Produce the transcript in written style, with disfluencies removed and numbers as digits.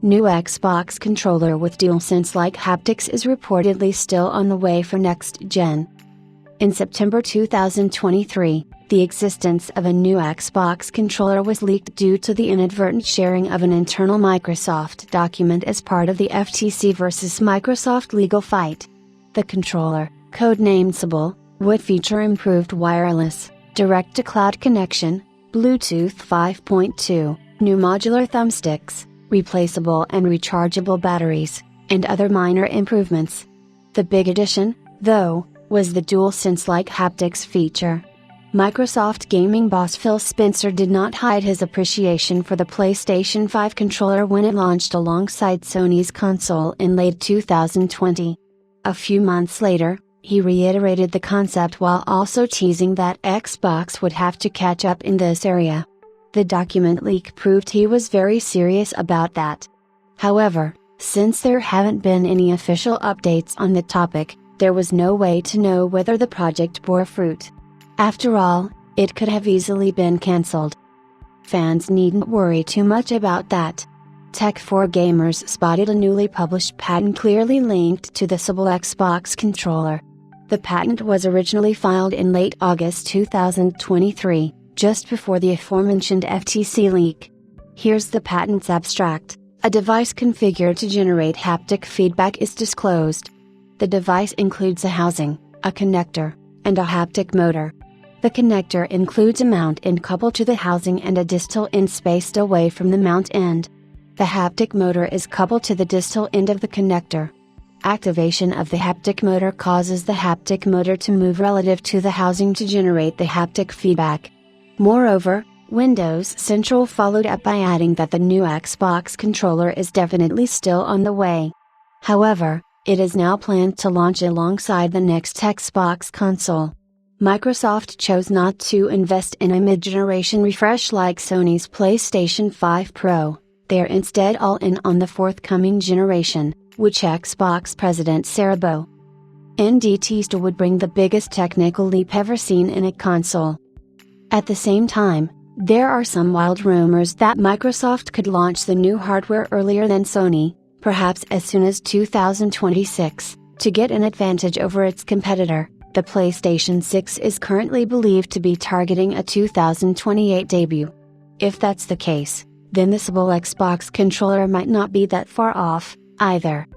New Xbox controller with DualSense-like haptics is reportedly still on the way for next gen. In September 2023, the existence of a new Xbox controller was leaked due to the inadvertent sharing of an internal Microsoft document as part of the FTC versus Microsoft legal fight. The controller, codenamed Sable, would feature improved wireless, direct-to-cloud connection, Bluetooth 5.2, new modular thumbsticks, replaceable and rechargeable batteries, and other minor improvements. The big addition, though, was the DualSense-like haptics feature. Microsoft gaming boss Phil Spencer did not hide his appreciation for the PlayStation 5 controller when it launched alongside Sony's console in late 2020. A few months later, he reiterated the concept while also teasing that Xbox would have to catch up in this area. The document leak proved he was very serious about that. However, since there haven't been any official updates on the topic, there was no way to know whether the project bore fruit. After all, it could have easily been cancelled. Fans needn't worry too much about that. Tech4Gamers spotted a newly published patent clearly linked to the Sable Xbox controller. The patent was originally filed in late August 2023, just before the aforementioned FTC leak. Here's the patent's abstract. A device configured to generate haptic feedback is disclosed. The device includes a housing, a connector, and a haptic motor. The connector includes a mount end coupled to the housing and a distal end spaced away from the mount end. The haptic motor is coupled to the distal end of the connector. Activation of the haptic motor causes the haptic motor to move relative to the housing to generate the haptic feedback. Moreover, Windows Central followed up by adding that the new Xbox controller is definitely still on the way. However, it is now planned to launch alongside the next Xbox console. Microsoft chose not to invest in a mid-generation refresh like Sony's PlayStation 5 Pro. They're instead all in on the forthcoming generation, which Xbox President Sarah teased would bring the biggest technical leap ever seen in a console. At the same time, there are some wild rumors that Microsoft could launch the new hardware earlier than Sony, perhaps as soon as 2026, to get an advantage over its competitor. The PlayStation 6 is currently believed to be targeting a 2028 debut. If that's the case, then the Sable Xbox controller might not be that far off, either.